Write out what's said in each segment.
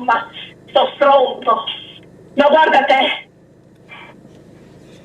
insomma, sto stronzo. Ma guarda te.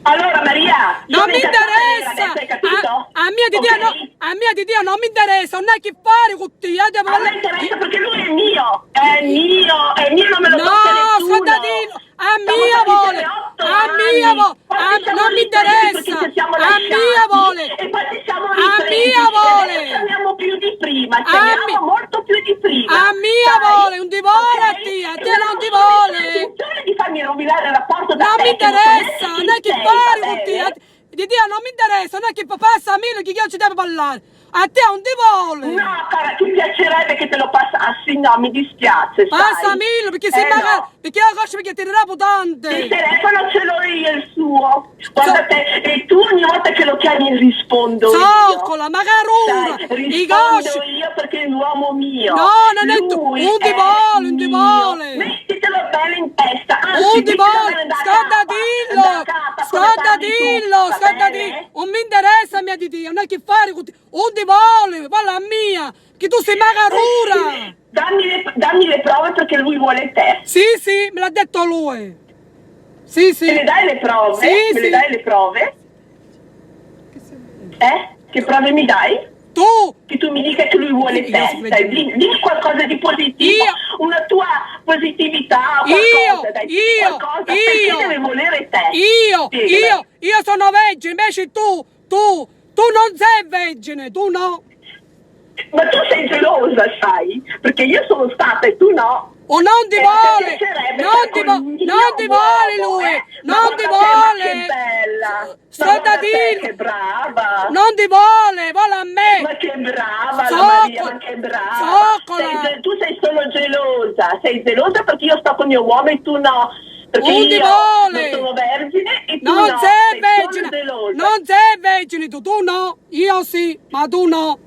Allora Maria, non mi interessa, adesso, hai capito? a mia di Dio, Ok? no, a mia di Dio non mi interessa, non hai che fare con te, A me interessa perché lui è mio, non me lo no, tocca nessuno. Scontadino, a Siamo mia stati vole, insieme 8 a mia anni. vole, Poi ci siamo non mi ripresi perché interessa, ci siamo a lasciati, mia vole, e poi ci siamo a ripresi, mia e vole, adesso ci amiamo più di prima, ci a amiamo molto più di prima. a mia sai? vole, non ti vuole a Ok? te, a E te non ti non ho vuole. intenzione di farmi rovinare il rapporto da Non te, mi che non so neanche interessa, chi non è che sei, fare va con te. bene? Di Dio non mi interessa, non è che passa a me che io ci devo parlare. A te non ti vuole. No, cara, ti piacerebbe che te lo passassi? No, mi dispiace, Passa sai? Milo, perché se magari, No. perché io conosco perché ti reputante. Il telefono ce l'ho io, il suo. Guarda te, e tu ogni volta che lo chiami rispondo Zoccola, io. magarura, Sai, i rispondo gosci. io perché è l'uomo mio. No, non è tu, Lui un ti è vuole, un ti mio. vuole. Mettitelo bene in testa. Un Anzi, ti diccelo vuole, bene da scordatilo, capa, come parli tu, va scordatilo. bene? Non mi interessa mia di Dio, non è che fare con te. Un ti vuole, va la mia, che tu sei magarura. Dammi le prove perché lui vuole te. Sì, me l'ha detto lui. Sì. Me le dai le prove? Sì, Me le dai le prove? Che prove mi dai? Tu! Che tu mi dica che lui vuole te. Dai, dimmi qualcosa di positivo, una tua positività, qualcosa, qualcosa, perché deve volere te? Io sono vergine, invece tu non sei vergine, tu no. Ma tu sei gelosa, sai? Perché io sono stata e tu no. O non ti vuole, non ti vuole lui, non ti vuole. Che bella, Scordatino, che brava. non ti vuole a me. Ma che brava la Maria, ma che brava. Tu sei solo gelosa, sei gelosa perché io sto con mio uomo e tu no. Perché io non sono vergine e tu non no. sei vergine, non sei vergine tu no, io sì, ma tu no.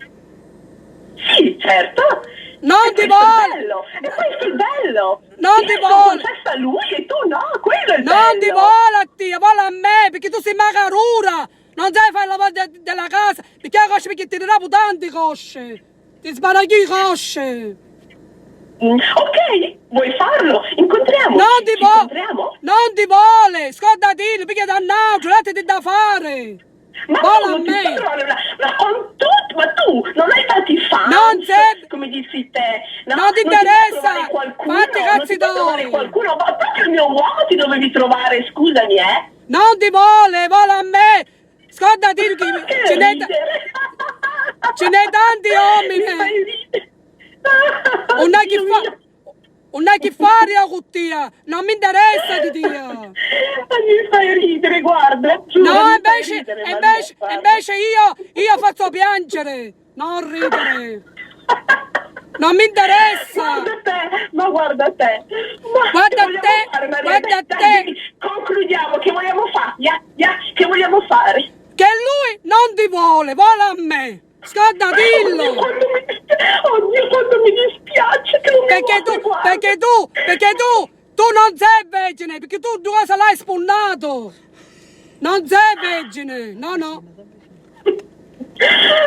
Sì, certo. Non ti vuole! E questo è il bello! Non ti vuole! Confessa a lui e tu no, quello è il bello! Non ti vuole a te, vuole a me, perché tu sei magarura! Non sai fare il lavoro della casa, perché la cosce perché ti rapu tanti cosce! Ti sbaragli cosce! Ok, vuoi farlo? Incontriamo! Non ti vuole! Non ti vuole! Scordati, perché da altro, ti da fare! Ma vuole a me! Ma tu non hai tanti fan, non sei, come dici te, no? Non ti interessa, fatti cazzi tuoi. Qualcuno, ma proprio il mio uomo ti dovevi trovare, scusami, Non ti vuole a me, scordati che ce n'è tanti uomini, non hai che fare a cuttia, non mi interessa di Dio. Ma mi fai ridere, guarda, giuro. No, invece io faccio piangere, non ridere. Non mi interessa. Guarda te. Guarda te. Concludiamo, che vogliamo fare? Che vogliamo fare? Che lui non ti vuole a me. Scordatilo! Oddio, quanto mi dispiace che non mi perché tu non sei vergine, perché tu due cosa l'hai spunnato! Non sei vergine, no!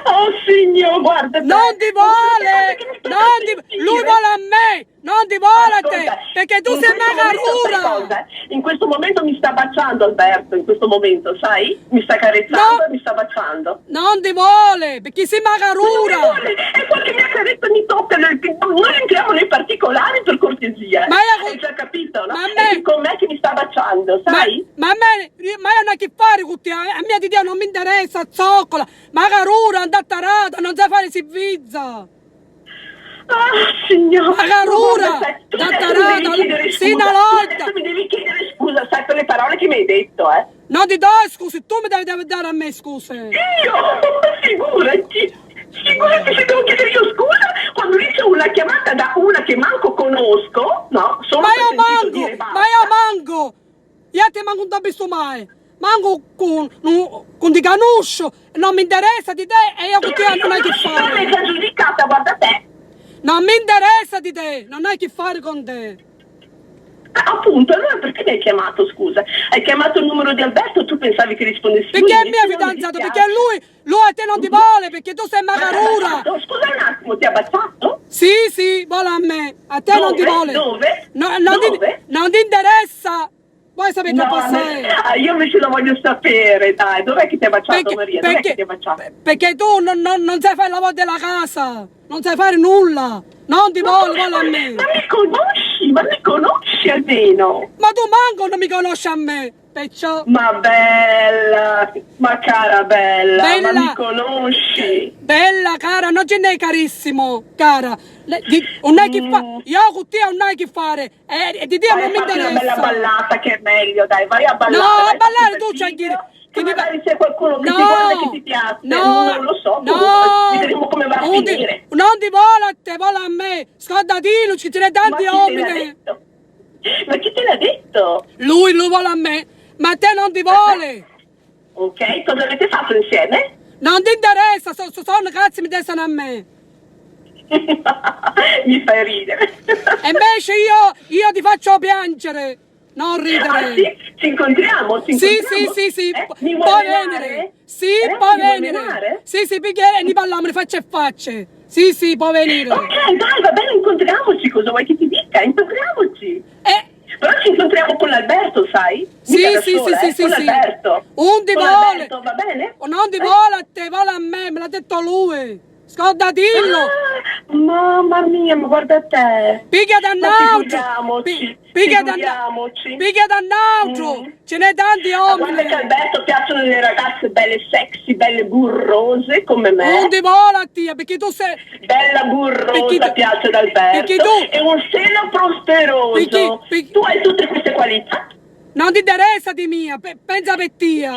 Oh signor, guarda! Non ti vuole! Lui vuole a me! Non ti vuole a te! Perché tu sei magarura! In questo momento mi sta baciando Alberto, in questo momento, sai? Mi sta carezzando e mi sta baciando. Non ti vuole! Perché sei magarura! E qualche mia carezza mi tocca, non entriamo nei particolari per cortesia. Hai già capito, no? È con me che mi sta baciando, sai? Ma io non ho a che fare con te, a mia di Dio non mi interessa, zoccola! Magarura, andattarata, non sai fare servizio! Ah, signore! Magarura! Dattarata! Sì, una lotta! Adesso mi devi chiedere scusa, sai, per le parole che mi hai detto, Non ti do scusi, tu mi devi dare a me scuse! Io? Figurati! Figurati se devo chiedere io scusa quando dice una chiamata da una che manco conosco, no? Solo ma io manco! Io ti manco un tabisto mai! Manco con di canuscio! Non mi interessa di te e io con te non hai che fare! Non mi sei giudicata, guarda te! Non mi interessa di te, non hai che fare con te. Appunto, allora perché mi hai chiamato, scusa? Hai chiamato il numero di Alberto, tu pensavi che rispondessi lui? Perché è mio fidanzato, perché lui a te non ti vuole, perché tu sei magarura. Scusa un attimo, ti ha baciato? Sì, vuole a me, a te non ti vuole. Dove? Non ti interessa. Vuoi sapere che passa? Io invece lo voglio sapere, dai, dov'è che ti ha baciato Maria? Dov'è che ti ha baciato? Perché tu non sai fare il lavoro della casa, non sai fare nulla, non ti vuole a me. Ma mi conosci almeno? Ma tu manco non mi conosci a me, perciò... Ma bella, ma cara bella, ma mi conosci? Bella, cara, non ce n'è carissimo, cara. Non hai che fare, io con te non hai che fare, e di te non mi interessa. Fai una bella ballata che è meglio, dai, vai a ballare. No, a ballare tu c'hai che dire. Che magari c'è qualcuno che ti guarda e che ti piace, non lo so, vedremo come va a finire. Non ti vuole a te, vuole a me, scordatelo, ci sono tanti uomini. Ma chi te l'ha detto? Lui vuole a me, ma a te non ti vuole. Ok, cosa avete fatto insieme? Non ti interessa, sono cazzi mi interessano a me. Mi fai ridere. E invece io ti faccio piangere, non ridere. Ah, sì? Ci incontriamo? Sì. Mi Puoi vuoi venire? Sì, puoi venire. Sì, perché ne parliamo di facce e facce. Sì, puoi venire. Ok, dai, va bene, incontriamoci, cosa vuoi che ti dica? Incontriamoci. Però ci incontriamo con l'Alberto, sai? Sì. Con l'Alberto. Un ti vuole. Va bene? Non ti vuole a te, vuole a me l'ha detto lui. Scordatelo. Mamma mia, ma guarda te. Picchia da un altro. Picchia da un altro. Ce n'è tanti uomini. Guarda che Alberto piacciono le ragazze belle sexy, belle burrose come me. Non ti vuole a te, perché tu sei... Bella burrosa piace ad Alberto. E un seno prosperoso. Tu hai tutte queste qualità. Non ti interessa di mia, pensa per te.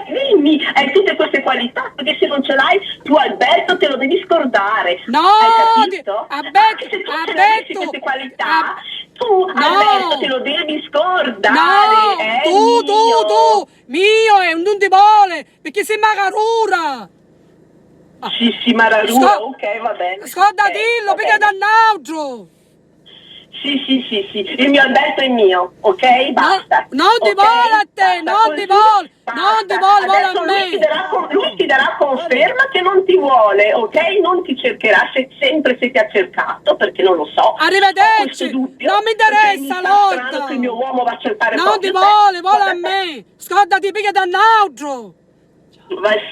Dimmi, hai tutte queste qualità, perché se non ce l'hai, tu Alberto te lo devi scordare. No, hai capito? Alberto, se tu ce l'avessi queste qualità, tu Alberto te lo devi scordare. No, tu, mio, e non ti vuole, perché sei magarura. Sì, mararura, ok, va bene. Scordatelo, perché da un altro. Sì, il mio Alberto è mio, ok? Basta. Non ti vuole a te, non ti vuole a me. Lui ti darà conferma che non ti vuole, ok? Non ti cercherà sempre se ti ha cercato, perché non lo so. Arrivederci, non mi interessa l'orta. Che il mio uomo va a cercare. Non ti vuole a me. Scordati perché da un altro.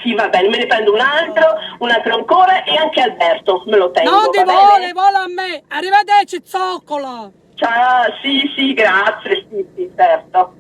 Sì, va bene, me ne prendo un altro ancora e anche Alberto me lo tengo. Non ti vuole a me. Arrivederci, zoccola. Ciao, sì, grazie, sì, certo.